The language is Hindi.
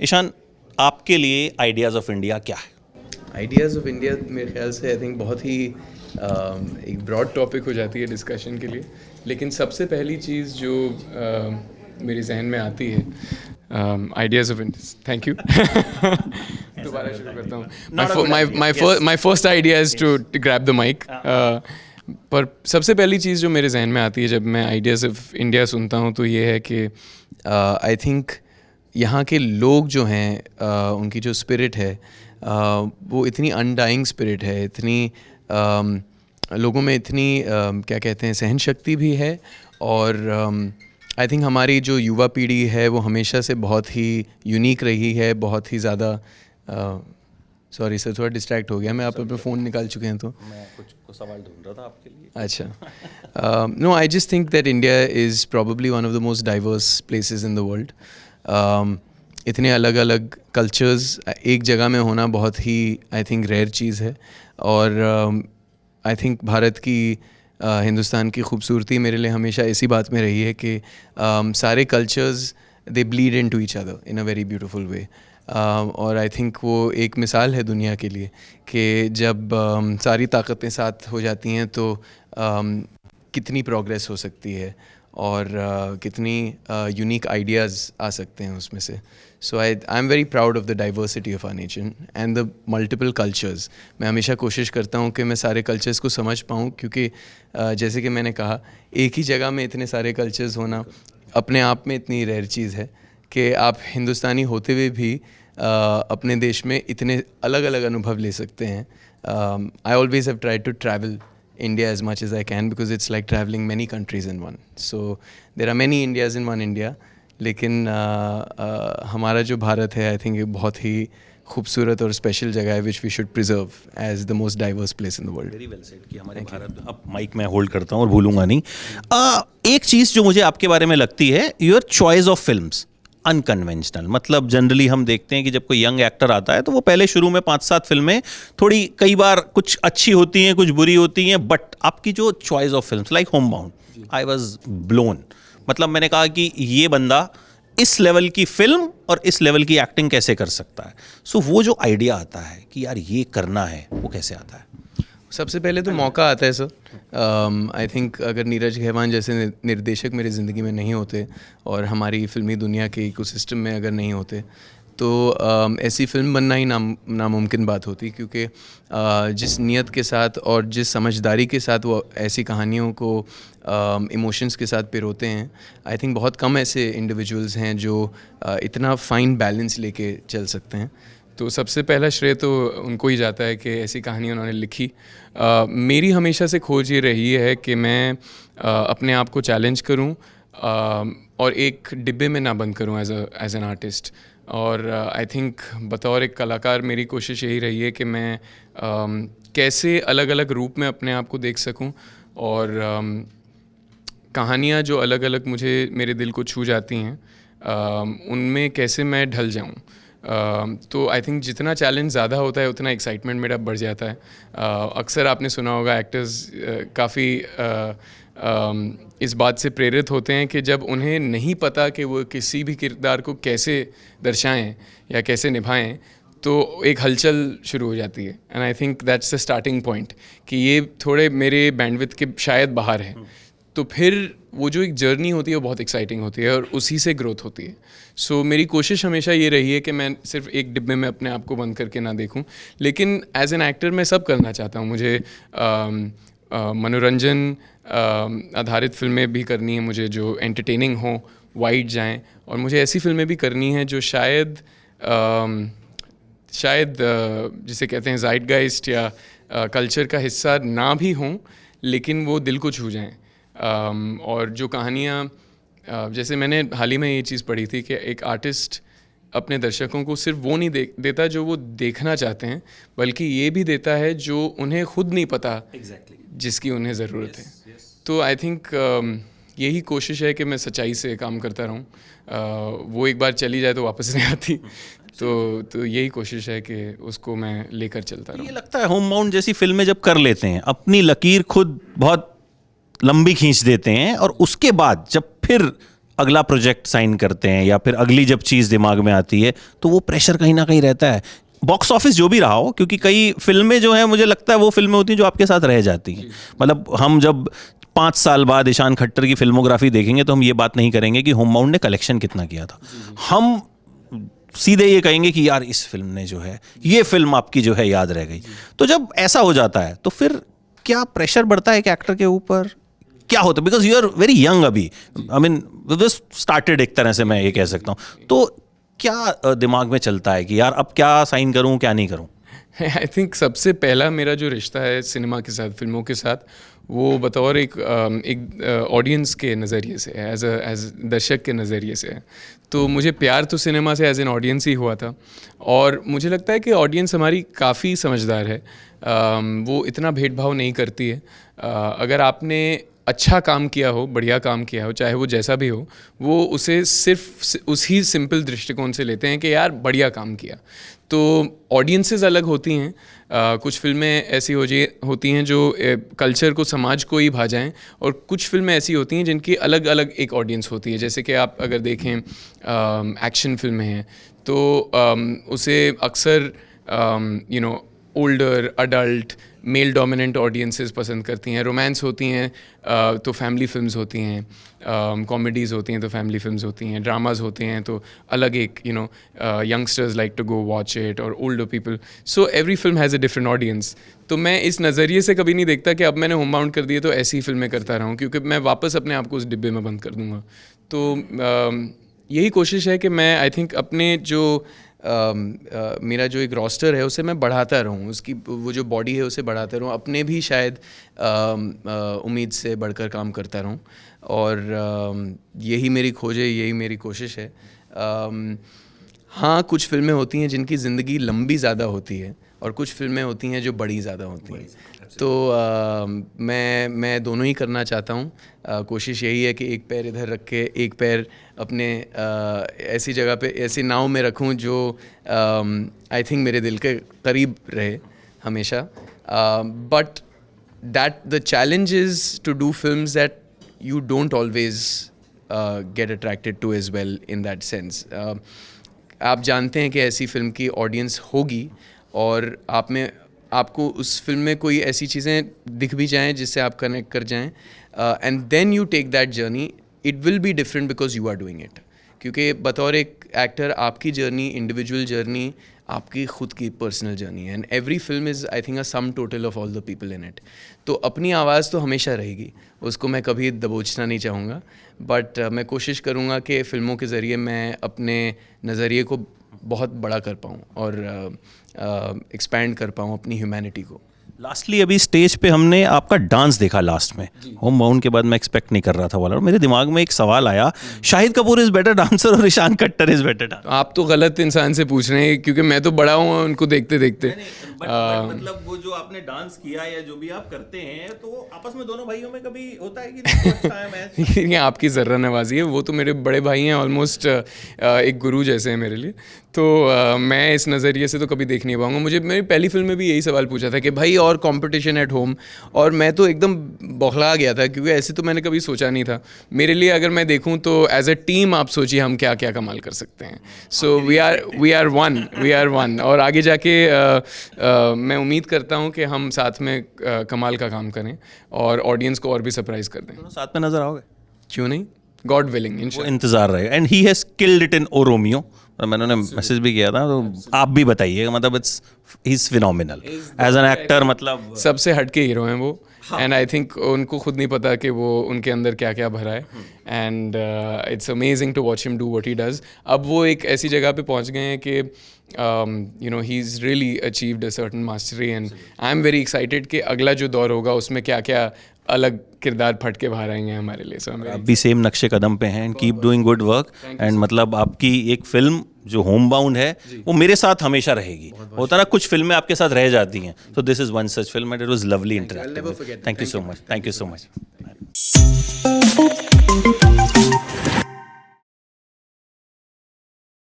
ईशान, आपके लिए आइडियाज़ ऑफ इंडिया क्या है? आइडियाज़ ऑफ इंडिया मेरे ख्याल से आई थिंक बहुत ही एक ब्रॉड टॉपिक हो जाती है डिस्कशन के लिए, लेकिन सबसे पहली चीज़ जो मेरे जहन में आती है ideas of India, thank you दोबारा शुरू करता हूँ. My first idea is to grab the mic. पर सबसे पहली चीज़ जो मेरे जहन में आती है जब मैं आइडियाज़ ऑफ इंडिया सुनता हूँ तो ये है कि आई थिंक यहाँ के लोग जो हैं उनकी जो स्पिरिट है वो इतनी अनडाइंग स्पिरिट है, इतनी लोगों में इतनी क्या कहते हैं सहन शक्ति भी है. और आई थिंक हमारी जो युवा पीढ़ी है वो हमेशा से बहुत ही यूनिक रही है, बहुत ही ज़्यादा सॉरी सर थोड़ा डिस्ट्रैक्ट हो गया मैं, आप अपना फ़ोन निकाल चुके हैं तो मैं कुछ सवाल ढूंढ रहा था आपके लिए. अच्छा, no I just think that India is probably one of the most diverse places in the world. इतने अलग अलग कल्चर्स एक जगह में होना बहुत ही आई थिंक रेयर चीज़ है. और आई थिंक भारत की हिंदुस्तान की खूबसूरती मेरे लिए हमेशा इसी बात में रही है कि सारे cultures they bleed into each other in a very beautiful way. और आई थिंक वो एक मिसाल है दुनिया के लिए कि जब सारी ताकतें साथ हो जाती हैं तो कितनी प्रोग्रेस हो सकती है और कितनी यूनिक आइडियाज़ आ सकते हैं उसमें से. So I am very proud of the diversity of our nation and the multiple cultures. मैं हमेशा कोशिश करता हूँ कि मैं सारे कल्चर्स को समझ पाऊँ, क्योंकि जैसे कि मैंने कहा एक ही जगह में इतने सारे कल्चर्स होना अपने आप में इतनी रेयर चीज़ है कि आप हिंदुस्तानी होते हुए भी अपने देश में इतने अलग अलग अनुभव ले सकते हैं. I always have tried to travel India as much as I can because it's like traveling many countries in one. So there are many Indias in one India. लेकिन हमारा जो भारत है आई थिंक ये बहुत ही खूबसूरत और स्पेशल जगह है which we should preserve as the most diverse place in the world. Very well said कि हमारे भारत. अब माइक में होल्ड करता हूँ और भूलूंगा नहीं. एक चीज़ जो मुझे आपके बारे में लगती है, your choice of films unconventional. मतलब जनरली हम देखते हैं कि जब कोई यंग एक्टर आता है तो वो पहले शुरू में 5-7 फिल्में थोड़ी कई बार कुछ अच्छी होती हैं, कुछ बुरी होती हैं, बट आपकी जो choice of films like home bound, I was blown. मतलब मैंने कहा कि ये बंदा इस लेवल की फिल्म और इस लेवल की एक्टिंग कैसे कर सकता है. सो वो जो आइडिया आता है कि यार ये करना है, वो कैसे आता है? सबसे पहले तो मौका आता है सर. आई थिंक अगर नीरज खेवान जैसे निर्देशक मेरी ज़िंदगी में नहीं होते और हमारी फिल्मी दुनिया के इकोसिस्टम में अगर नहीं होते तो ऐसी फिल्म बनना ही नामुमकिन बात होती, क्योंकि जिस नियत के साथ और जिस समझदारी के साथ वो ऐसी कहानियों को इमोशंस के साथ पिरोते हैं, आई थिंक बहुत कम ऐसे इंडिविजुअल्स हैं जो इतना फाइन बैलेंस लेके चल सकते हैं. तो सबसे पहला श्रेय तो उनको ही जाता है कि ऐसी कहानी उन्होंने लिखी. मेरी हमेशा से खोज ये रही है कि मैं अपने आप को चैलेंज करूं और एक डिब्बे में ना बंद करूं एज एन आर्टिस्ट. और आई थिंक बतौर एक कलाकार मेरी कोशिश यही रही है कि मैं कैसे अलग अलग रूप में अपने आप को देख सकूं और कहानियाँ जो अलग अलग मुझे मेरे दिल को छू जाती हैं उनमें कैसे मैं ढल जाऊं. तो आई थिंक जितना चैलेंज ज़्यादा होता है उतना एक्साइटमेंट मेरा बढ़ जाता है. अक्सर आपने सुना होगा एक्टर्स काफ़ी इस बात से प्रेरित होते हैं कि जब उन्हें नहीं पता कि वो किसी भी किरदार को कैसे दर्शाएं या कैसे निभाएं तो एक हलचल शुरू हो जाती है. And I think that's the starting point कि ये थोड़े मेरे बैंडविड्थ के शायद बाहर है. तो फिर वो जो एक जर्नी होती है वो बहुत एक्साइटिंग होती है और उसी से ग्रोथ होती है. सो मेरी कोशिश हमेशा ये रही है कि मैं सिर्फ एक डिब्बे में अपने आप को बंद करके ना देखूं, लेकिन एज एन एक्टर मैं सब करना चाहता हूं. मुझे मनोरंजन आधारित फिल्में भी करनी है, मुझे जो एंटरटेनिंग हो, वाइड जाएं, और मुझे ऐसी फिल्में भी करनी है जो शायद जिसे कहते हैं ज़ाइटगाइस्ट या कल्चर का हिस्सा ना भी हों, लेकिन वो दिल को छू जाएं. और जो कहानियाँ जैसे मैंने हाल ही में ये चीज़ पढ़ी थी कि एक आर्टिस्ट अपने दर्शकों को सिर्फ वो नहीं देता जो वो देखना चाहते हैं, बल्कि ये भी देता है जो उन्हें खुद नहीं पता जिसकी उन्हें ज़रूरत है. तो आई थिंक यही कोशिश है कि मैं सच्चाई से काम करता रहूं. वो एक बार चली जाए तो वापस नहीं आती. तो यही कोशिश है कि उसको मैं लेकर चलता रहूं. ये लगता है होम बाउंड जैसी फिल्में जब कर लेते हैं, अपनी लकीर खुद बहुत लंबी खींच देते हैं, और उसके बाद जब फिर अगला प्रोजेक्ट साइन करते हैं या फिर अगली जब चीज़ दिमाग में आती है तो वो प्रेशर कहीं ना कहीं रहता है, बॉक्स ऑफिस जो भी रहा हो, क्योंकि कई फिल्में जो हैं मुझे लगता है वो फिल्में होती हैं जो आपके साथ रह जाती हैं। मतलब हम जब 5 साल बाद ईशान खट्टर की फिल्मोग्राफी देखेंगे तो हम ये बात नहीं करेंगे कि होमबाउंड ने कलेक्शन कितना किया था, हम सीधे ये कहेंगे कि यार इस फिल्म ने जो है ये फिल्म आपकी जो है याद रह गई। तो जब ऐसा हो जाता है तो फिर क्या प्रेशर बढ़ता है एक एक्टर के ऊपर, क्या होता है? Because you are very young अभी, आई मीन जस्ट स्टार्टेड एक तरह से मैं ये कह सकता हूँ, तो क्या दिमाग में चलता है कि यार अब क्या साइन करूँ क्या नहीं करूँ? आई थिंक सबसे पहला मेरा जो रिश्ता है सिनेमा के साथ, फिल्मों के साथ, वो बतौर एक ऑडियंस के नज़रिए से है, एज दर्शक के नज़रिए से है। तो मुझे प्यार तो सिनेमा से एज एन ऑडियंस ही हुआ था, और मुझे लगता है कि ऑडियंस हमारी काफ़ी समझदार है, वो इतना भेदभाव नहीं करती है। अगर आपने अच्छा काम किया हो, बढ़िया काम किया हो, चाहे वो जैसा भी हो, वो उसे सिर्फ उसी सिंपल दृष्टिकोण से लेते हैं कि यार बढ़िया काम किया। तो ऑडियंसेस अलग होती हैं, कुछ फिल्में ऐसी होती हैं जो कल्चर को, समाज को ही भा जाएं, और कुछ फिल्में ऐसी होती हैं जिनकी अलग अलग एक ऑडियंस होती है। जैसे कि आप अगर देखें एक्शन फिल्में हैं तो उसे अक्सर older adult male dominant audiences पसंद करती हैं। रोमांस होती हैं तो फैमिली फिल्म्स होती हैं, कॉमेडीज़ होती हैं तो फैमिली फिल्म्स होती हैं, ड्रामाज होते हैं तो अलग एक youngsters like to go watch it, और older people. So every film has a different audience. तो मैं इस नज़रिए से कभी नहीं देखता कि अब मैंने होमबाउंड कर दिए तो ऐसी ही फिल्में करता रहूँ, क्योंकि मैं वापस अपने आप को उस डिब्बे में बंद कर दूँगा। तो यही कोशिश है कि मैं आई थिंक अपने जो मेरा जो एक रोस्टर है उसे मैं बढ़ाता रहूँ, उसकी वो जो बॉडी है उसे बढ़ाता रहूँ, अपने भी शायद उम्मीद से बढ़कर काम करता रहूँ, और यही मेरी खोज है, यही मेरी कोशिश है। हाँ, कुछ फिल्में होती हैं जिनकी ज़िंदगी लंबी ज़्यादा होती है, और कुछ फिल्में होती हैं जो बड़ी ज़्यादा होती हैं। तो मैं दोनों ही करना चाहता हूँ। कोशिश यही है कि एक पैर इधर रख के एक पैर अपने ऐसी जगह पे, ऐसी नाव में रखूँ जो आई थिंक मेरे दिल के करीब रहे हमेशा। But that the challenge is to do films that you don't always get attracted to as well in that sense. आप जानते हैं कि ऐसी फिल्म की ऑडियंस होगी, और आपको उस फिल्म में कोई ऐसी चीज़ें दिख भी जाएं जिससे आप कनेक्ट कर जाएं, and then you take that journey, it will be different because you are doing it. क्योंकि बतौर एक एक्टर आपकी जर्नी, इंडिविजुअल जर्नी, आपकी खुद की पर्सनल जर्नी है, and every film is I think a sum total of all the people in it. तो अपनी आवाज़ तो हमेशा रहेगी, उसको मैं कभी दबोचना नहीं चाहूँगा, बट मैं कोशिश करूँगा कि फ़िल्मों के ज़रिए मैं अपने नज़रिए को बहुत बड़ा कर पाऊँ और एक्सपैंड कर पाऊँ अपनी ह्यूमैनिटी को। लास्टली अभी स्टेज पे हमने आपका डांस देखा लास्ट में, होमबाउंड के बाद मैं एक्सपेक्ट नहीं कर रहा था वाला, मेरे दिमाग में एक सवाल आया, Shahid Kapoor is better dancer और Ishaan Khatter is better dancer? आप तो गलत इंसान से पूछ रहे हैं, क्योंकि मैं तो बड़ा हूँ उनको देखते देखते। मतलब वो जो आपने डांस किया या जो भी आप करते हैं, तो आपस में दोनों भाइयों में कभी होता है कि अच्छा है मैच? ये आपकी ज़र्रा नवाजी है, वो तो मेरे बड़े भाई हैं, ऑलमोस्ट एक गुरु जैसे हैं मेरे लिए। तो मैं इस नज़रिए से तो कभी देख नहीं पाऊँगा। मुझे मेरी पहली फिल्म में भी यही सवाल पूछा था कि भाई और कंपटीशन एट होम, और मैं तो एकदम बौखला गया था, क्योंकि ऐसे तो मैंने कभी सोचा नहीं था। मेरे लिए अगर मैं देखूं तो एज अ टीम आप सोचिए हम क्या क्या कमाल कर सकते हैं। सो वी आर वन, और आगे जाके मैं उम्मीद करता हूं कि हम साथ में कमाल का काम करें और ऑडियंस को और भी सरप्राइज़ कर दें। साथ में नजर आओगे? क्यों नहीं, गॉड विलिंग। वो इंतजार रहेगा। And he has killed it in O Romeo, मैंने उन्हें मैसेज भी किया था, तो आप भी बताइए, मतलब it's he is phenomenal as an actor, मतलब सबसे हटके हीरो हैं वो। एंड आई थिंक उनको खुद नहीं पता कि वो उनके अंदर क्या क्या भरा है, and it's amazing to watch him do what he does. अब वो एक ऐसी जगह पे पहुंच गए हैं कि he is really achieved a certain mastery, and I am very excited कि अगला जो दौर होगा उसमें क्या क्या अलग किरदार फट के बाहर आएंगे हमारे लिए। आप भी सेम नक्शे कदम पे हैं, and keep doing good work, and मतलब आपकी एक फिल्म जो होमबाउंड है वो मेरे साथ हमेशा रहेगी। होता ना, कुछ फिल्में आपके साथ रह जाती हैं, तो this is one such film, and it was lovely interacting. Thank you so much.